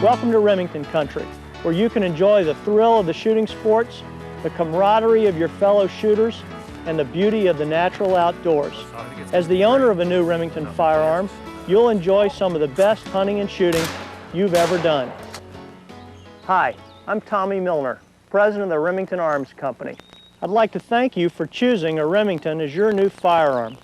Welcome to Remington country, where you can enjoy the thrill of the shooting sports, the camaraderie of your fellow shooters, and the beauty of the natural outdoors. As the owner of a new Remington firearm, you'll enjoy some of the best hunting and shooting you've ever done. Hi, I'm Tommy Milner, president of the Remington Arms Company. I'd like to thank you for choosing a Remington as your new firearm.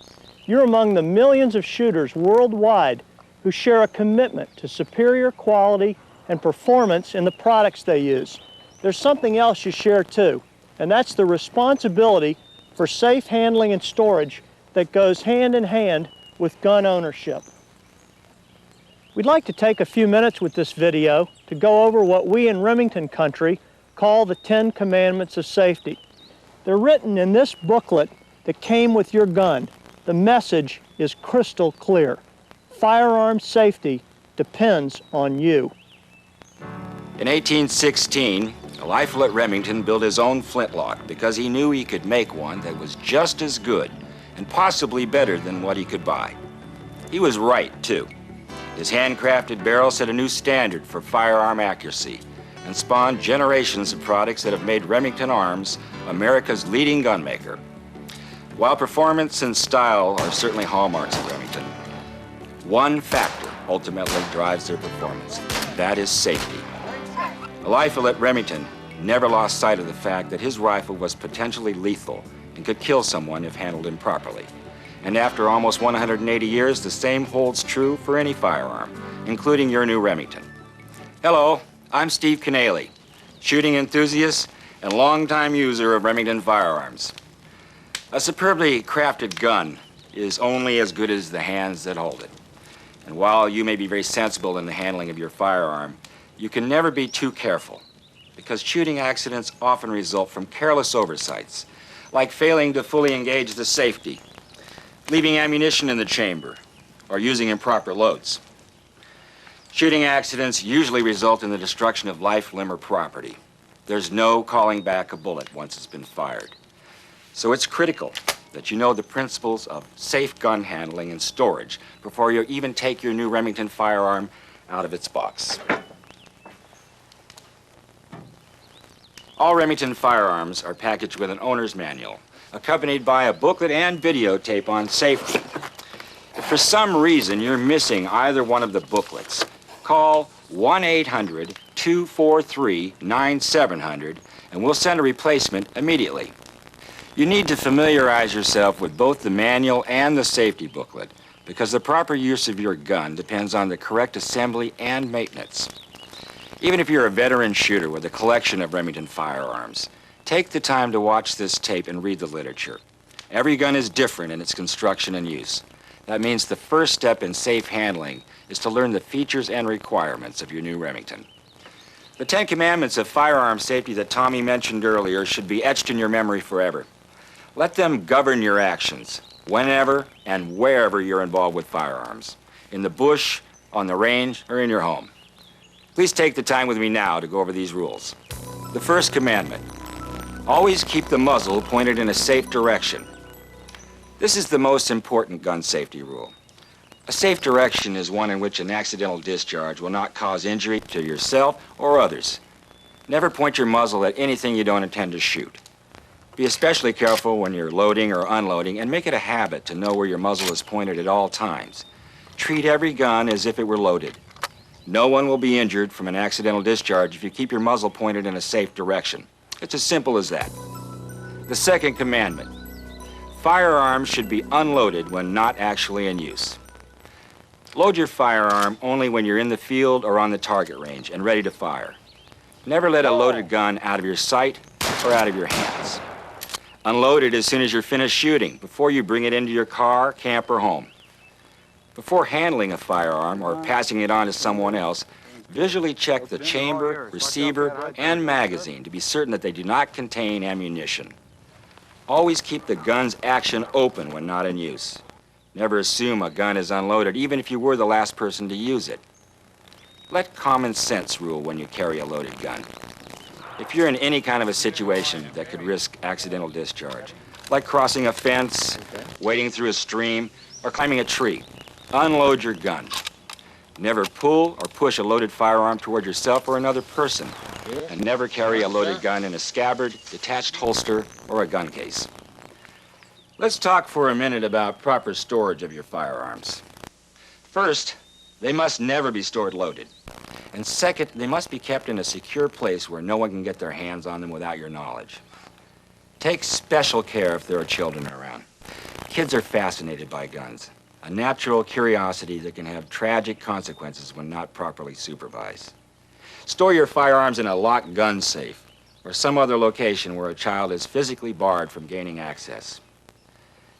You're among the millions of shooters worldwide who share a commitment to superior quality and performance in the products they use. There's something else you share too, and that's the responsibility for safe handling and storage that goes hand in hand with gun ownership. We'd like to take a few minutes with this video to go over what we in Remington country call the 10 Commandments of Safety. They're written in this booklet that came with your gun. The message is crystal clear. Firearm safety depends on you. In 1816, Eliphalet Remington built his own flintlock because he knew he could make one that was just as good and possibly better than what he could buy. He was right, too. His handcrafted barrel set a new standard for firearm accuracy and spawned generations of products that have made Remington Arms America's leading gun maker. While performance and style are certainly hallmarks of Remington, one factor ultimately drives their performance. That is safety. Eliphalet Remington never lost sight of the fact that his rifle was potentially lethal and could kill someone if handled improperly. And after almost 180 years, the same holds true for any firearm, including your new Remington. Hello, I'm Steve Kanaly, shooting enthusiast and longtime user of Remington firearms. A superbly crafted gun is only as good as the hands that hold it. And while you may be very sensible in the handling of your firearm, you can never be too careful, because shooting accidents often result from careless oversights, like failing to fully engage the safety, leaving ammunition in the chamber, or using improper loads. Shooting accidents usually result in the destruction of life, limb, or property. There's no calling back a bullet once it's been fired. So it's critical that you know the principles of safe gun handling and storage before you even take your new Remington firearm out of its box. All Remington firearms are packaged with an owner's manual, accompanied by a booklet and videotape on safety. If for some reason you're missing either one of the booklets, call 1-800-243-9700 and we'll send a replacement immediately. You need to familiarize yourself with both the manual and the safety booklet, because the proper use of your gun depends on the correct assembly and maintenance. Even if you're a veteran shooter with a collection of Remington firearms, take the time to watch this tape and read the literature. Every gun is different in its construction and use. That means the first step in safe handling is to learn the features and requirements of your new Remington. The 10 Commandments of firearm safety that Tommy mentioned earlier should be etched in your memory forever. Let them govern your actions whenever and wherever you're involved with firearms, in the bush, on the range, or in your home. Please take the time with me now to go over these rules. The first commandment: always keep the muzzle pointed in a safe direction. This is the most important gun safety rule. A safe direction is one in which an accidental discharge will not cause injury to yourself or others. Never point your muzzle at anything you don't intend to shoot. Be especially careful when you're loading or unloading, and make it a habit to know where your muzzle is pointed at all times. Treat every gun as if it were loaded. No one will be injured from an accidental discharge if you keep your muzzle pointed in a safe direction. It's as simple as that. The second commandment: firearms should be unloaded when not actually in use. Load your firearm only when you're in the field or on the target range and ready to fire. Never let a loaded gun out of your sight or out of your hands. Unload it as soon as you're finished shooting, before you bring it into your car, camp, or home. Before handling a firearm or passing it on to someone else, visually check the chamber, receiver, and magazine to be certain that they do not contain ammunition. Always keep the gun's action open when not in use. Never assume a gun is unloaded, even if you were the last person to use it. Let common sense rule when you carry a loaded gun. If you're in any kind of a situation that could risk accidental discharge, like crossing a fence, wading through a stream, or climbing a tree, unload your gun. Never pull or push a loaded firearm toward yourself or another person. And never carry a loaded gun in a scabbard, detached holster, or a gun case. Let's talk for a minute about proper storage of your firearms. First, they must never be stored loaded. And second, they must be kept in a secure place where no one can get their hands on them without your knowledge. Take special care if there are children around. Kids are fascinated by guns, a natural curiosity that can have tragic consequences when not properly supervised. Store your firearms in a locked gun safe or some other location where a child is physically barred from gaining access.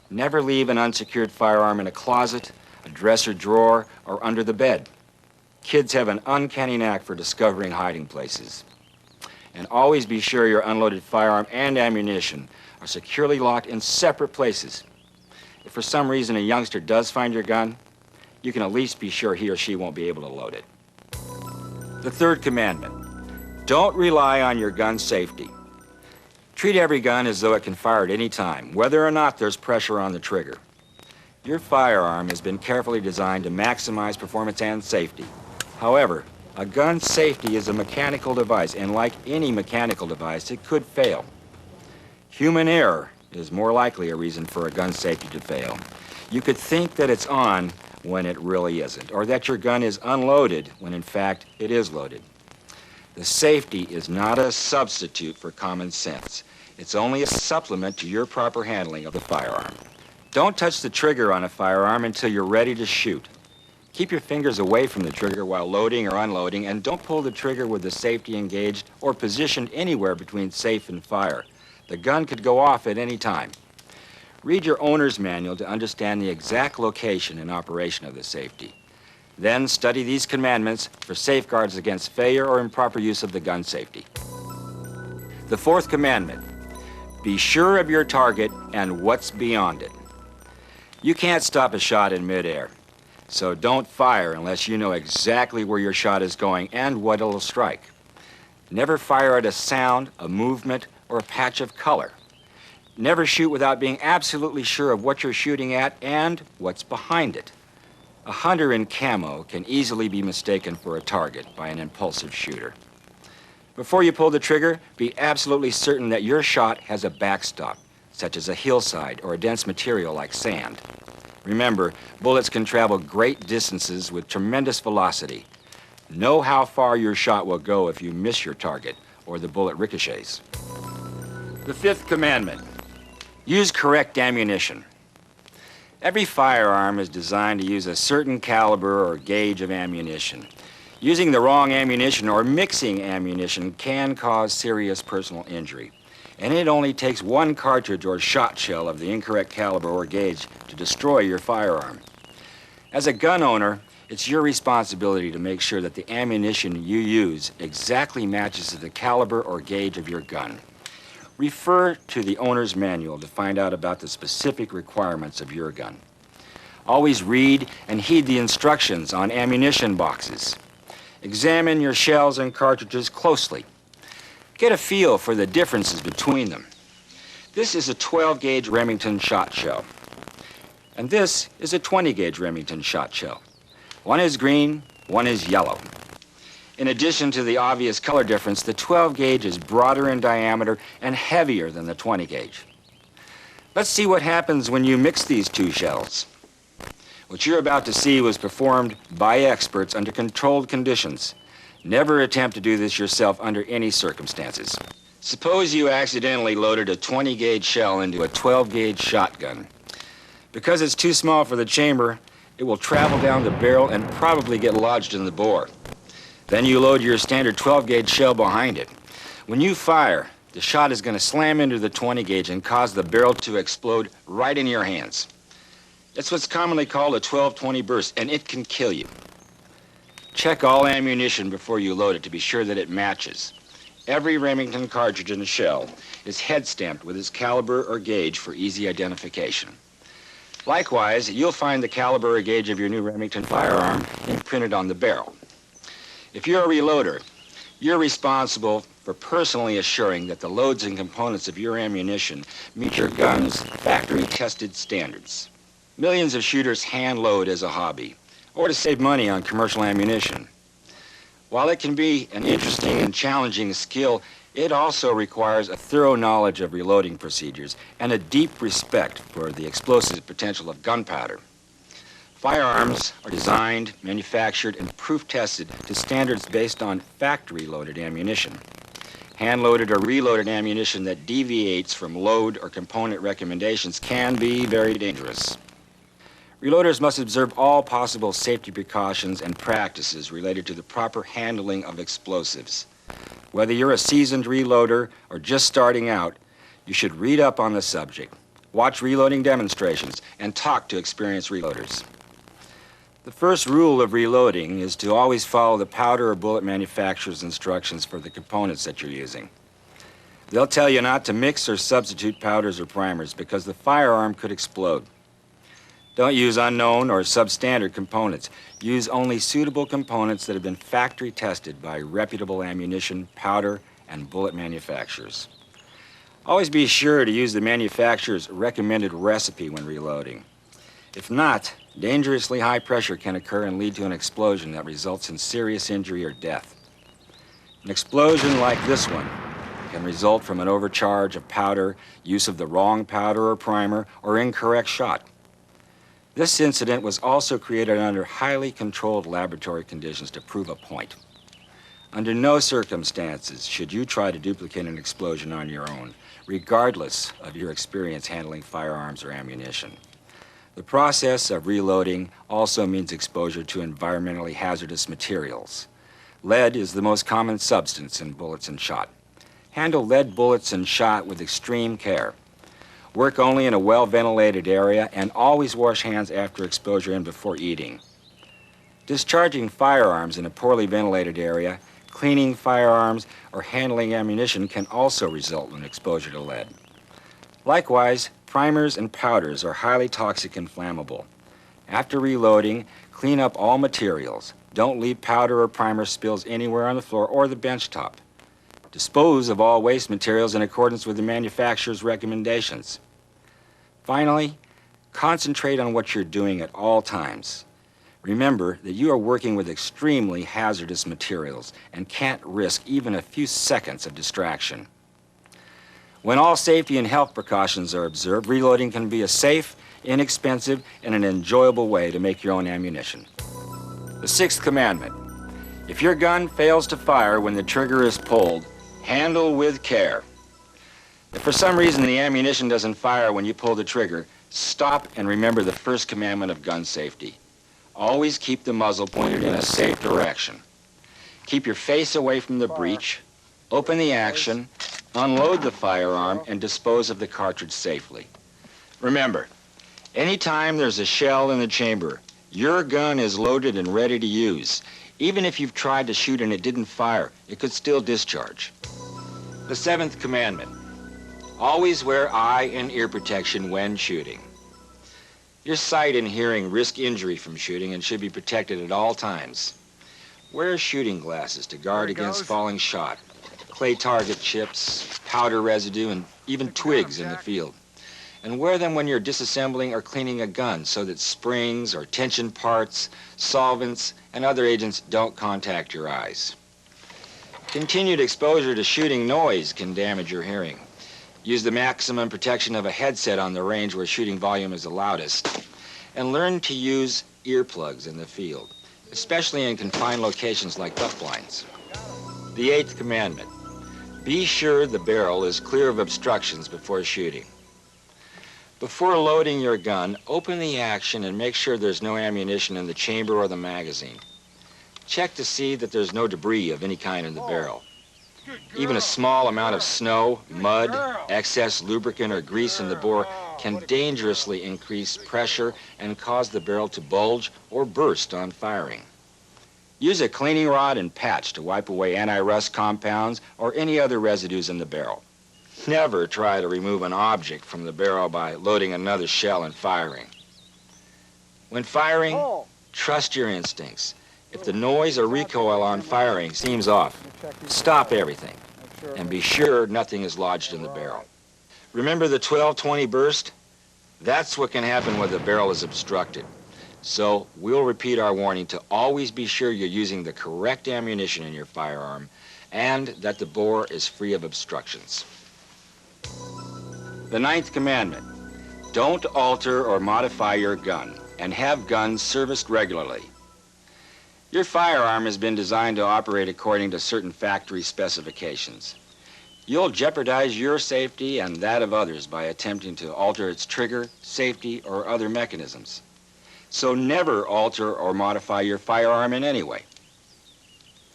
Never leave an unsecured firearm in a closet, a dresser drawer, or under the bed. Kids have an uncanny knack for discovering hiding places. And always be sure your unloaded firearm and ammunition are securely locked in separate places. If for some reason a youngster does find your gun, you can at least be sure he or she won't be able to load it. The third commandment, don't rely on your gun's safety. Treat every gun as though it can fire at any time, whether or not there's pressure on the trigger. Your firearm has been carefully designed to maximize performance and safety. However, a gun safety is a mechanical device, and like any mechanical device, it could fail. Human error is more likely a reason for a gun safety to fail. You could think that it's on when it really isn't, or that your gun is unloaded when in fact it is loaded. The safety is not a substitute for common sense. It's only a supplement to your proper handling of the firearm. Don't touch the trigger on a firearm until you're ready to shoot. Keep your fingers away from the trigger while loading or unloading, and don't pull the trigger with the safety engaged or positioned anywhere between safe and fire. The gun could go off at any time. Read your owner's manual to understand the exact location and operation of the safety. Then study these commandments for safeguards against failure or improper use of the gun safety. The fourth commandment, be sure of your target and what's beyond it. You can't stop a shot in midair, so don't fire unless you know exactly where your shot is going and what it'll strike. Never fire at a sound, a movement, or a patch of color. Never shoot without being absolutely sure of what you're shooting at and what's behind it. A hunter in camo can easily be mistaken for a target by an impulsive shooter. Before you pull the trigger, be absolutely certain that your shot has a backstop, such as a hillside or a dense material like sand. Remember, bullets can travel great distances with tremendous velocity. Know how far your shot will go if you miss your target or the bullet ricochets. The fifth commandment, use correct ammunition. Every firearm is designed to use a certain caliber or gauge of ammunition. Using the wrong ammunition or mixing ammunition can cause serious personal injury. And it only takes one cartridge or shot shell of the incorrect caliber or gauge to destroy your firearm. As a gun owner, it's your responsibility to make sure that the ammunition you use exactly matches the caliber or gauge of your gun. Refer to the owner's manual to find out about the specific requirements of your gun. Always read and heed the instructions on ammunition boxes. Examine your shells and cartridges closely. Get a feel for the differences between them. This is a 12-gauge Remington shot shell, and this is a 20-gauge Remington shot shell. One is green, one is yellow. In addition to the obvious color difference, the 12-gauge is broader in diameter and heavier than the 20-gauge. Let's see what happens when you mix these two shells. What you're about to see was performed by experts under controlled conditions. Never attempt to do this yourself under any circumstances. Suppose you accidentally loaded a 20-gauge shell into a 12-gauge shotgun. Because it's too small for the chamber, it will travel down the barrel and probably get lodged in the bore. Then you load your standard 12-gauge shell behind it. When you fire, the shot is going to slam into the 20-gauge and cause the barrel to explode right in your hands. It's what's commonly called a 12-20 burst, and it can kill you. Check all ammunition before you load it to be sure that it matches. Every Remington cartridge and shell is head stamped with its caliber or gauge for easy identification. Likewise, you'll find the caliber or gauge of your new Remington firearm imprinted on the barrel. If you're a reloader, you're responsible for personally assuring that the loads and components of your ammunition meet your gun's factory-tested standards. Millions of shooters hand load as a hobby. or to save money on commercial ammunition. While it can be an interesting and challenging skill, it also requires a thorough knowledge of reloading procedures and a deep respect for the explosive potential of gunpowder. Firearms are designed, manufactured, and proof-tested to standards based on factory-loaded ammunition. Hand-loaded or reloaded ammunition that deviates from load or component recommendations can be very dangerous. Reloaders must observe all possible safety precautions and practices related to the proper handling of explosives. Whether you're a seasoned reloader or just starting out, you should read up on the subject, watch reloading demonstrations, and talk to experienced reloaders. The first rule of reloading is to always follow the powder or bullet manufacturer's instructions for the components that you're using. They'll tell you not to mix or substitute powders or primers because the firearm could explode. Don't use unknown or substandard components. Use only suitable components that have been factory tested by reputable ammunition, powder, and bullet manufacturers. Always be sure to use the manufacturer's recommended recipe when reloading. If not, dangerously high pressure can occur and lead to an explosion that results in serious injury or death. An explosion like this one can result from an overcharge of powder, use of the wrong powder or primer, or incorrect shot. This incident was also created under highly controlled laboratory conditions to prove a point. Under no circumstances should you try to duplicate an explosion on your own, regardless of your experience handling firearms or ammunition. The process of reloading also means exposure to environmentally hazardous materials. Lead is the most common substance in bullets and shot. Handle lead bullets and shot with extreme care. Work only in a well-ventilated area and always wash hands after exposure and before eating. Discharging firearms in a poorly ventilated area, cleaning firearms, or handling ammunition can also result in exposure to lead. Likewise, primers and powders are highly toxic and flammable. After reloading, clean up all materials. Don't leave powder or primer spills anywhere on the floor or the bench top. Dispose of all waste materials in accordance with the manufacturer's recommendations. Finally, concentrate on what you're doing at all times. Remember that you are working with extremely hazardous materials and can't risk even a few seconds of distraction. When all safety and health precautions are observed, reloading can be a safe, inexpensive, and an enjoyable way to make your own ammunition. The sixth commandment: if your gun fails to fire when the trigger is pulled, handle with care. If for some reason the ammunition doesn't fire when you pull the trigger, stop and remember the first commandment of gun safety. Always keep the muzzle pointed in a safe direction. Keep your face away from the breech, open the action, unload the firearm, and dispose of the cartridge safely. Remember, anytime there's a shell in the chamber, your gun is loaded and ready to use. Even if you've tried to shoot and it didn't fire, it could still discharge. The seventh commandment: always wear eye and ear protection when shooting. Your sight and hearing risk injury from shooting and should be protected at all times. Wear shooting glasses to guard against falling shot, clay target chips, powder residue, and even twigs in the field. And wear them when you're disassembling or cleaning a gun so that springs or tension parts, solvents, and other agents don't contact your eyes. Continued exposure to shooting noise can damage your hearing. Use the maximum protection of a headset on the range where shooting volume is the loudest. And learn to use earplugs in the field, especially in confined locations like duck blinds. The eighth commandment: be sure the barrel is clear of obstructions before shooting. Before loading your gun, open the action and make sure there's no ammunition in the chamber or the magazine. Check to see that there's no debris of any kind in the barrel. Even a small amount of snow, mud, excess lubricant, or grease in the bore can dangerously increase pressure and cause the barrel to bulge or burst on firing. Use a cleaning rod and patch to wipe away anti-rust compounds or any other residues in the barrel. Never try to remove an object from the barrel by loading another shell and firing. When firing, trust your instincts. If the noise or recoil on firing seems off, stop everything and be sure nothing is lodged in the barrel. Remember the 12-20 burst? That's what can happen when the barrel is obstructed. So we'll repeat our warning to always be sure you're using the correct ammunition in your firearm and that the bore is free of obstructions. The 9th commandment, don't alter or modify your gun and have guns serviced regularly. Your firearm has been designed to operate according to certain factory specifications. You'll jeopardize your safety and that of others by attempting to alter its trigger, safety, or other mechanisms. So never alter or modify your firearm in any way.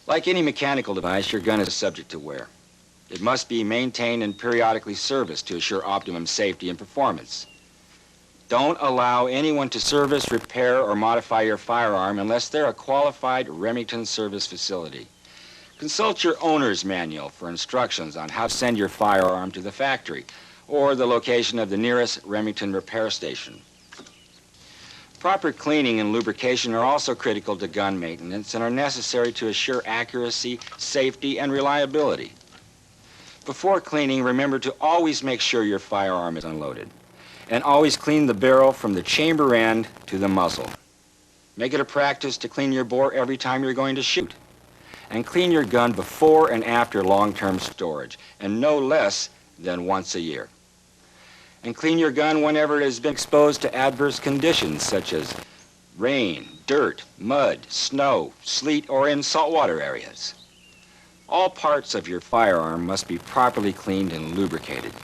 Like any mechanical device, your gun is subject to wear. It must be maintained and periodically serviced to assure optimum safety and performance. Don't allow anyone to service, repair, or modify your firearm unless they're a qualified Remington service facility. Consult your owner's manual for instructions on how to send your firearm to the factory or the location of the nearest Remington repair station. Proper cleaning and lubrication are also critical to gun maintenance and are necessary to assure accuracy, safety, and reliability. Before cleaning, remember to always make sure your firearm is unloaded. And always clean the barrel from the chamber end to the muzzle. Make it a practice to clean your bore every time you're going to shoot. And clean your gun before and after long-term storage, and no less than once a year. And clean your gun whenever it has been exposed to adverse conditions such as rain, dirt, mud, snow, sleet, or in saltwater areas. All parts of your firearm must be properly cleaned and lubricated.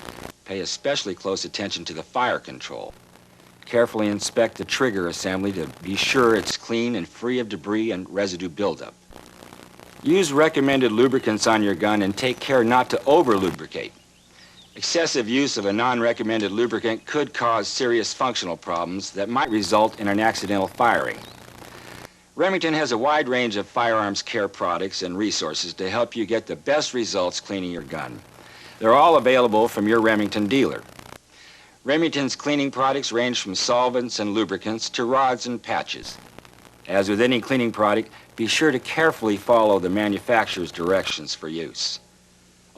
Pay especially close attention to the fire control. Carefully inspect the trigger assembly to be sure it's clean and free of debris and residue buildup. Use recommended lubricants on your gun and take care not to over-lubricate. Excessive use of a non-recommended lubricant could cause serious functional problems that might result in an accidental firing. Remington has a wide range of firearms care products and resources to help you get the best results cleaning your gun. They're all available from your Remington dealer. Remington's cleaning products range from solvents and lubricants to rods and patches. As with any cleaning product, be sure to carefully follow the manufacturer's directions for use.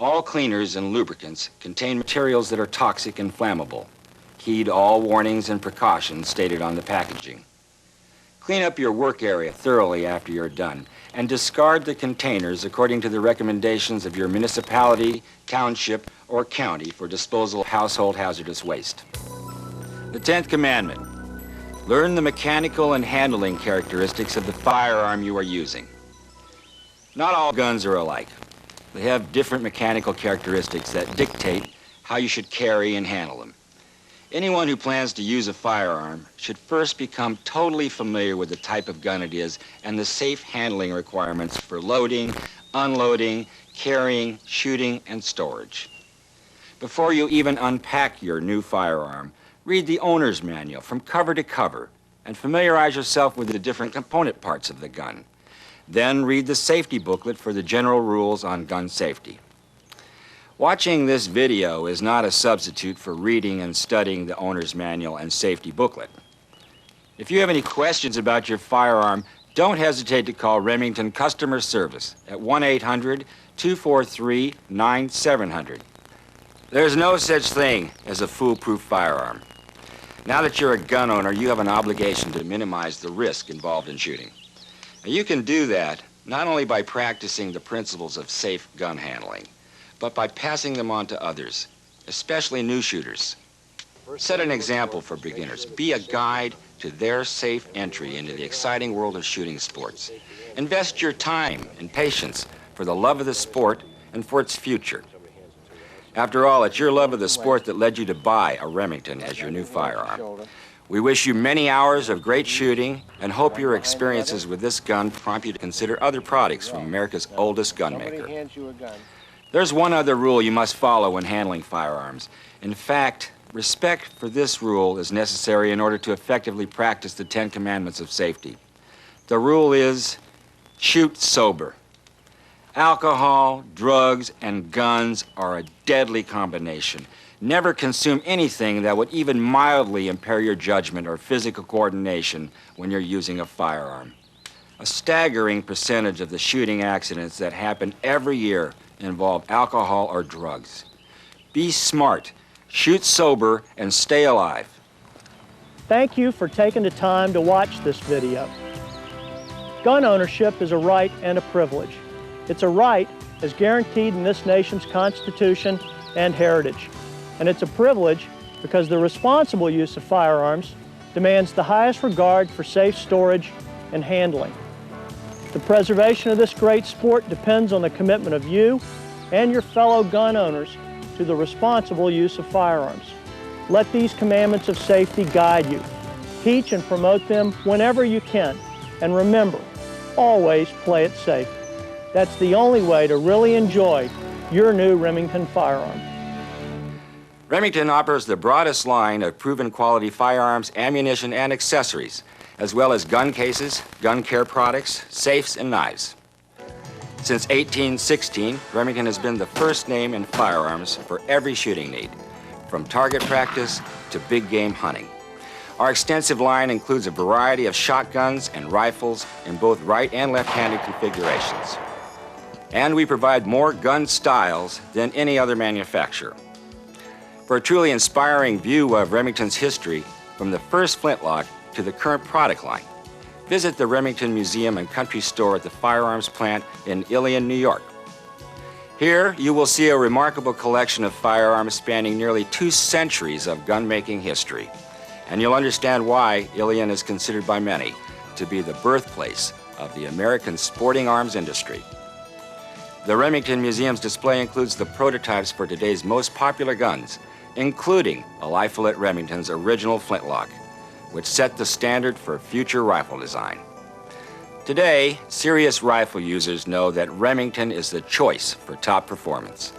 All cleaners and lubricants contain materials that are toxic and flammable. Heed all warnings and precautions stated on the packaging. Clean up your work area thoroughly after you're done and discard the containers according to the recommendations of your municipality, township, or county for disposal of household hazardous waste. The 10th commandment, learn the mechanical and handling characteristics of the firearm you are using. Not all guns are alike. They have different mechanical characteristics that dictate how you should carry and handle them. Anyone who plans to use a firearm should first become totally familiar with the type of gun it is and the safe handling requirements for loading, unloading, carrying, shooting, and storage. Before you even unpack your new firearm, read the owner's manual from cover to cover and familiarize yourself with the different component parts of the gun. Then read the safety booklet for the general rules on gun safety. Watching this video is not a substitute for reading and studying the owner's manual and safety booklet. If you have any questions about your firearm, don't hesitate to call Remington Customer Service at 1-800-243-9700. There's no such thing as a foolproof firearm. Now that you're a gun owner, you have an obligation to minimize the risk involved in shooting. Now, you can do that not only by practicing the principles of safe gun handling, but by passing them on to others, especially new shooters. Set an example for beginners. Be a guide to their safe entry into the exciting world of shooting sports. Invest your time and patience for the love of the sport and for its future. After all, it's your love of the sport that led you to buy a Remington as your new firearm. We wish you many hours of great shooting and hope your experiences with this gun prompt you to consider other products from America's oldest gun maker. There's one other rule you must follow when handling firearms. In fact, respect for this rule is necessary in order to effectively practice the 10 commandments of safety. The rule is, shoot sober. Alcohol, drugs, and guns are a deadly combination. Never consume anything that would even mildly impair your judgment or physical coordination when you're using a firearm. A staggering percentage of the shooting accidents that happen every year involve alcohol or drugs. Be smart, shoot sober, and stay alive. Thank you for taking the time to watch this video. Gun ownership is a right and a privilege. It's a right as guaranteed in this nation's Constitution and heritage. And it's a privilege because the responsible use of firearms demands the highest regard for safe storage and handling. The preservation of this great sport depends on the commitment of you and your fellow gun owners to the responsible use of firearms. Let these commandments of safety guide you. Teach and promote them whenever you can. And remember, always play it safe. That's the only way to really enjoy your new Remington firearm. Remington offers the broadest line of proven quality firearms, ammunition, and accessories, as well as gun cases, gun care products, safes, and knives. Since 1816, Remington has been the first name in firearms for every shooting need, from target practice to big game hunting. Our extensive line includes a variety of shotguns and rifles in both right and left-handed configurations. And we provide more gun styles than any other manufacturer. For a truly inspiring view of Remington's history, from the first flintlock to the current product line, visit the Remington Museum and Country Store at the Firearms plant in Ilion, New York. Here, you will see a remarkable collection of firearms spanning nearly 2 centuries of gun-making history. And you'll understand why Ilion is considered by many to be the birthplace of the American sporting arms industry. The Remington Museum's display includes the prototypes for today's most popular guns, including a rifle at Remington's original flintlock, which set the standard for future rifle design. Today, serious rifle users know that Remington is the choice for top performance.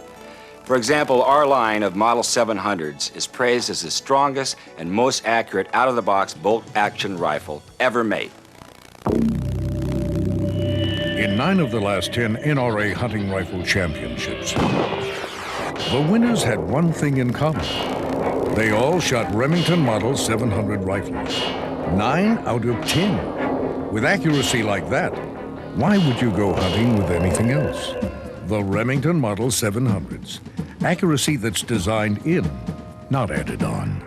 For example, our line of Model 700s is praised as the strongest and most accurate out-of-the-box bolt-action rifle ever made. In 9 of the last 10 NRA hunting rifle championships, the winners had one thing in common. They all shot Remington Model 700 rifles. 9 out of 10. With accuracy like that, why would you go hunting with anything else? The Remington Model 700s. Accuracy that's designed in, not added on.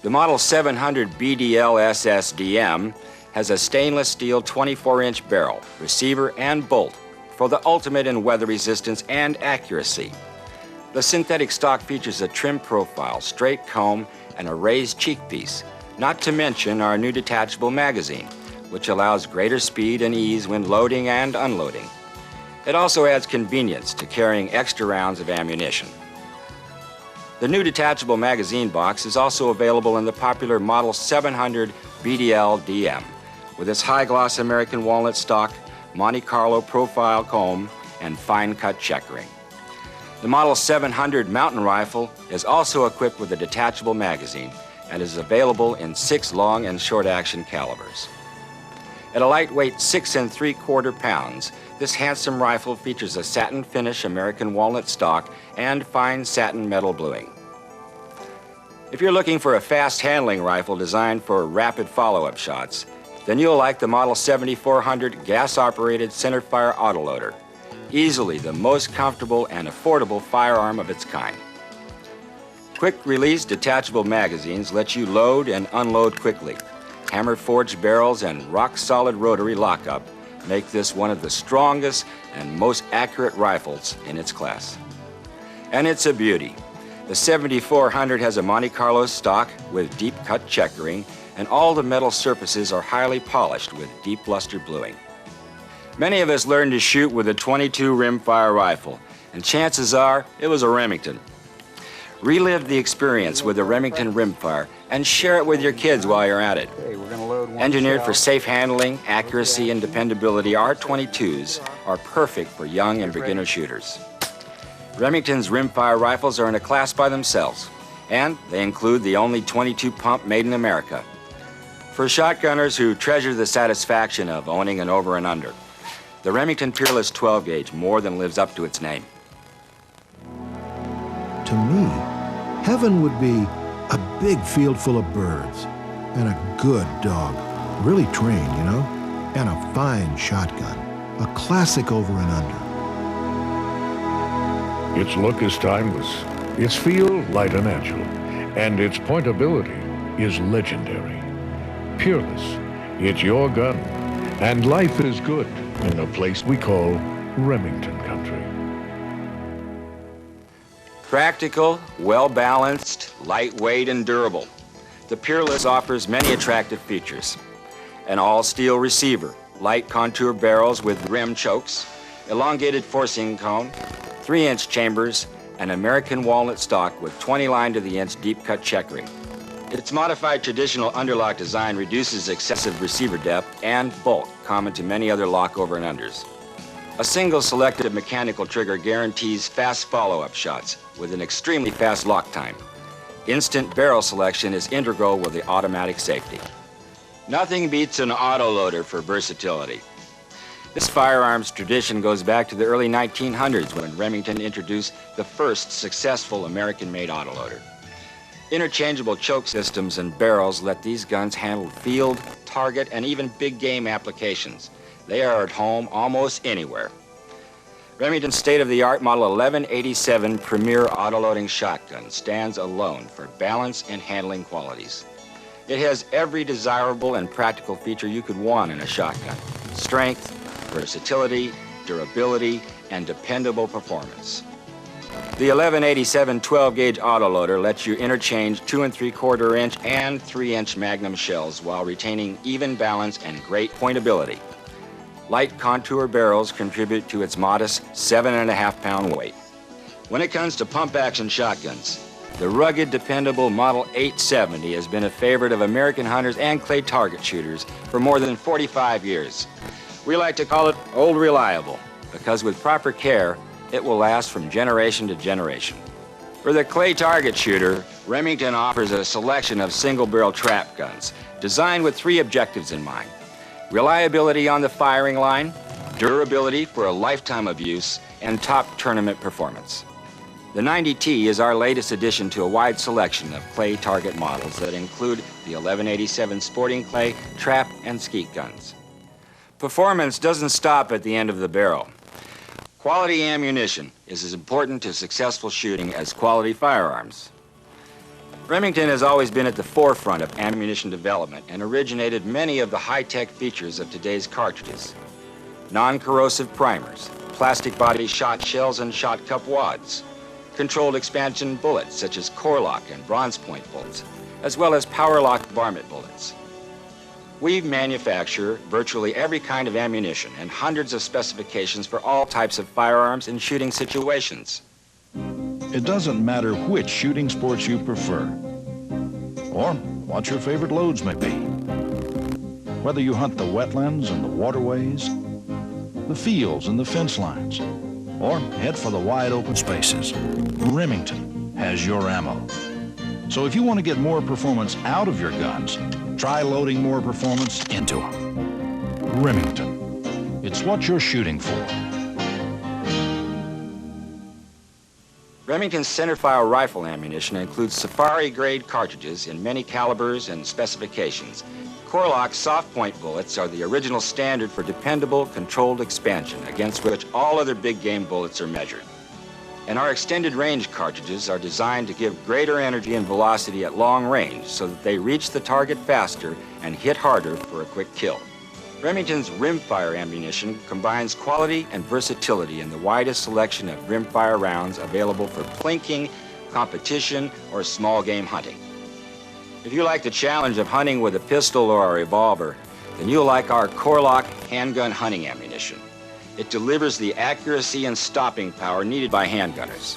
The Model 700 BDL SSDM has a stainless steel 24-inch barrel, receiver, and bolt for the ultimate in weather resistance and accuracy. The synthetic stock features a trim profile, straight comb, and a raised cheek piece, not to mention our new detachable magazine, which allows greater speed and ease when loading and unloading. It also adds convenience to carrying extra rounds of ammunition. The new detachable magazine box is also available in the popular Model 700 BDL DM, with its high-gloss American walnut stock, Monte Carlo profile comb, and fine-cut checkering. The Model 700 mountain rifle is also equipped with a detachable magazine and is available in 6 long and short-action calibers. At a lightweight 6 3/4 pounds, this handsome rifle features a satin finish American walnut stock and fine satin metal bluing. If you're looking for a fast-handling rifle designed for rapid follow-up shots, then you'll like the Model 7400 gas-operated centerfire autoloader, easily the most comfortable and affordable firearm of its kind. Quick-release detachable magazines let you load and unload quickly. Hammer-forged barrels and rock-solid rotary lockup make this one of the strongest and most accurate rifles in its class. And it's a beauty. The 7400 has a Monte Carlo stock with deep-cut checkering, and all the metal surfaces are highly polished with deep luster bluing. Many of us learned to shoot with a .22 rimfire rifle, and chances are it was a Remington. Relive the experience with a Remington rimfire and share it with your kids while you're at it. Engineered for safe handling, accuracy, and dependability, our .22s are perfect for young and beginner shooters. Remington's rimfire rifles are in a class by themselves, and they include the only .22 pump made in America. For shotgunners who treasure the satisfaction of owning an over and under, the Remington Peerless 12-gauge more than lives up to its name. To me, heaven would be a big field full of birds and a good dog, really trained, you know, and a fine shotgun, a classic over and under. Its look is timeless, its feel light and agile, and its pointability is legendary. Peerless, it's your gun, and life is good in the place we call Remington country. Practical, well-balanced, lightweight, and durable, the Peerless offers many attractive features. An all-steel receiver, light contour barrels with rim chokes, elongated forcing cone, 3-inch chambers, and American walnut stock with 20-line to the inch deep-cut checkering. Its modified traditional underlock design reduces excessive receiver depth and bulk common to many other lock-over and unders. A single selective mechanical trigger guarantees fast follow-up shots with an extremely fast lock time. Instant barrel selection is integral with the automatic safety. Nothing beats an autoloader for versatility. This firearms tradition goes back to the early 1900s when Remington introduced the first successful American-made autoloader. Interchangeable choke systems and barrels let these guns handle field, target, and even big game applications. They are at home almost anywhere. Remington's state-of-the-art Model 1187 Premier autoloading shotgun stands alone for balance and handling qualities. It has every desirable and practical feature you could want in a shotgun: strength, versatility, durability, and dependable performance. The 1187 12-gauge autoloader lets you interchange 2 3/4 inch and 3-inch Magnum shells while retaining even balance and great pointability. Light contour barrels contribute to its modest 7.5-pound weight. When it comes to pump-action shotguns, the rugged, dependable Model 870 has been a favorite of American hunters and clay target shooters for more than 45 years. We like to call it Old Reliable, because with proper care, it will last from generation to generation. For the clay target shooter, Remington offers a selection of single-barrel trap guns designed with 3 objectives in mind: reliability on the firing line, durability for a lifetime of use, and top tournament performance. The 90T is our latest addition to a wide selection of clay target models that include the 1187 sporting clay, trap, and skeet guns. Performance doesn't stop at the end of the barrel. Quality ammunition is as important to successful shooting as quality firearms. Remington has always been at the forefront of ammunition development and originated many of the high-tech features of today's cartridges. Non-corrosive primers, plastic body shot shells and shot cup wads, controlled expansion bullets such as Core-Lock and Bronze Point bullets, as well as Power-Lock varmint bullets. We manufacture virtually every kind of ammunition and hundreds of specifications for all types of firearms and shooting situations. It doesn't matter which shooting sports you prefer, or what your favorite loads may be. Whether you hunt the wetlands and the waterways, the fields and the fence lines, or head for the wide open spaces, Remington has your ammo. So if you want to get more performance out of your guns, try loading more performance into them. Remington. It's what you're shooting for. Remington's centerfire rifle ammunition includes safari-grade cartridges in many calibers and specifications. Core-Lock soft point bullets are the original standard for dependable, controlled expansion against which all other big game bullets are measured. And our extended range cartridges are designed to give greater energy and velocity at long range so that they reach the target faster and hit harder for a quick kill. Remington's rimfire ammunition combines quality and versatility in the widest selection of rimfire rounds available for plinking, competition, or small game hunting. If you like the challenge of hunting with a pistol or a revolver, then you'll like our Core-Lock handgun hunting ammunition. It delivers the accuracy and stopping power needed by handgunners.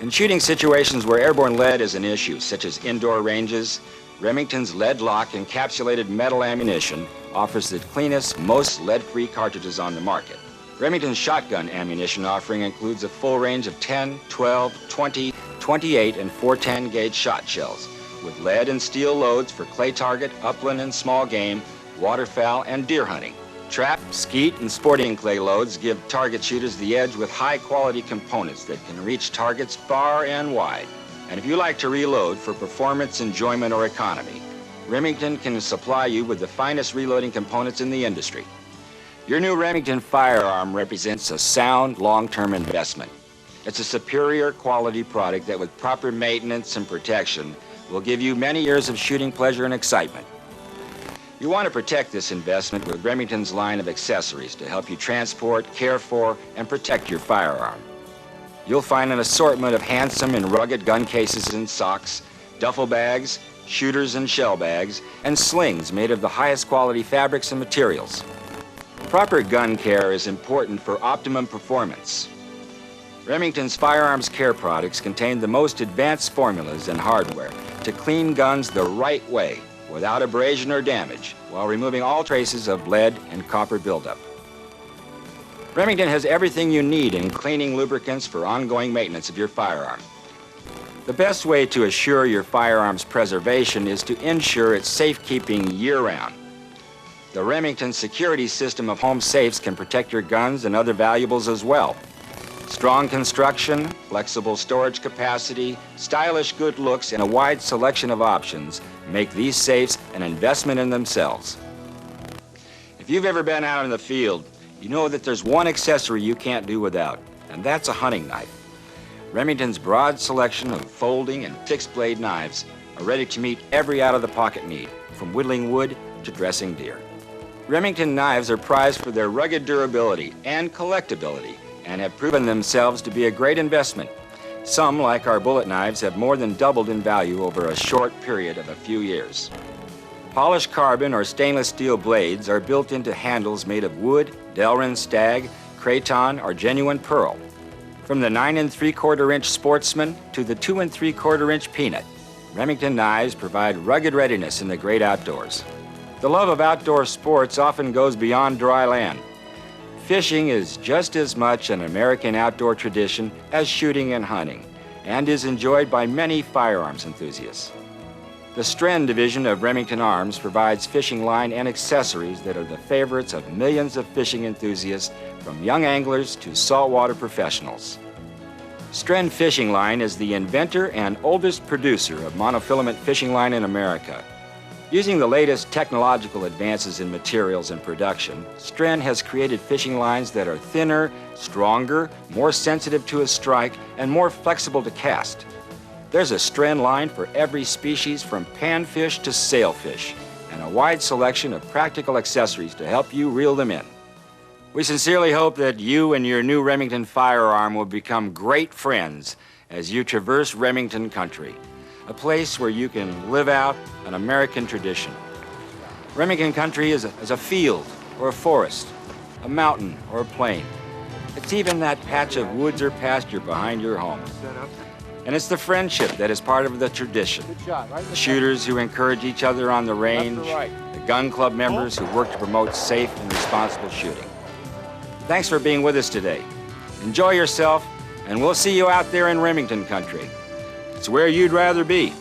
In shooting situations where airborne lead is an issue, such as indoor ranges, Remington's lead-lock encapsulated metal ammunition offers the cleanest, most lead-free cartridges on the market. Remington's shotgun ammunition offering includes a full range of 10, 12, 20, 28, and 410 gauge shot shells, with lead and steel loads for clay target, upland and small game, waterfowl, and deer hunting. Trap, skeet, and sporting clay loads give target shooters the edge with high-quality components that can reach targets far and wide. And if you like to reload for performance, enjoyment, or economy, Remington can supply you with the finest reloading components in the industry. Your new Remington Firearm represents a sound, long-term investment. It's a superior quality product that with proper maintenance and protection will give you many years of shooting pleasure and excitement. You want to protect this investment with Remington's line of accessories to help you transport, care for, and protect your firearm. You'll find an assortment of handsome and rugged gun cases and socks, duffel bags, shooters and shell bags, and slings made of the highest quality fabrics and materials. Proper gun care is important for optimum performance. Remington's firearms care products contain the most advanced formulas and hardware to clean guns the right way without abrasion or damage while removing all traces of lead and copper buildup. Remington has everything you need in cleaning lubricants for ongoing maintenance of your firearm. The best way to assure your firearm's preservation is to ensure its safekeeping year-round. The Remington security system of home safes can protect your guns and other valuables as well. Strong construction, flexible storage capacity, stylish good looks, and a wide selection of options make these safes an investment in themselves. If you've ever been out in the field, you know that there's one accessory you can't do without, and that's a hunting knife. Remington's broad selection of folding and fixed-blade knives are ready to meet every out-of-the-pocket need, from whittling wood to dressing deer. Remington knives are prized for their rugged durability and collectability, and have proven themselves to be a great investment. Some, like our bullet knives, have more than doubled in value over a short period of a few years. Polished carbon or stainless steel blades are built into handles made of wood, Delrin stag, Kraton, or genuine pearl. From the 9 3/4 inch Sportsman to the 2 3/4 inch Peanut, Remington knives provide rugged readiness in the great outdoors. The love of outdoor sports often goes beyond dry land. Fishing is just as much an American outdoor tradition as shooting and hunting, and is enjoyed by many firearms enthusiasts. The Stren division of Remington Arms provides fishing line and accessories that are the favorites of millions of fishing enthusiasts, from young anglers to saltwater professionals. Stren Fishing Line is the inventor and oldest producer of monofilament fishing line in America. Using the latest technological advances in materials and production, Stren has created fishing lines that are thinner, stronger, more sensitive to a strike, and more flexible to cast. There's a Stren line for every species from panfish to sailfish, and a wide selection of practical accessories to help you reel them in. We sincerely hope that you and your new Remington firearm will become great friends as you traverse Remington country, a place where you can live out an American tradition. Remington country is a field or a forest, a mountain or a plain. It's even that patch of woods or pasture behind your home. And it's the friendship that is part of the tradition. The shooters who encourage each other on the range, the gun club members who work to promote safe and responsible shooting. Thanks for being with us today. Enjoy yourself, and we'll see you out there in Remington country. It's where you'd rather be.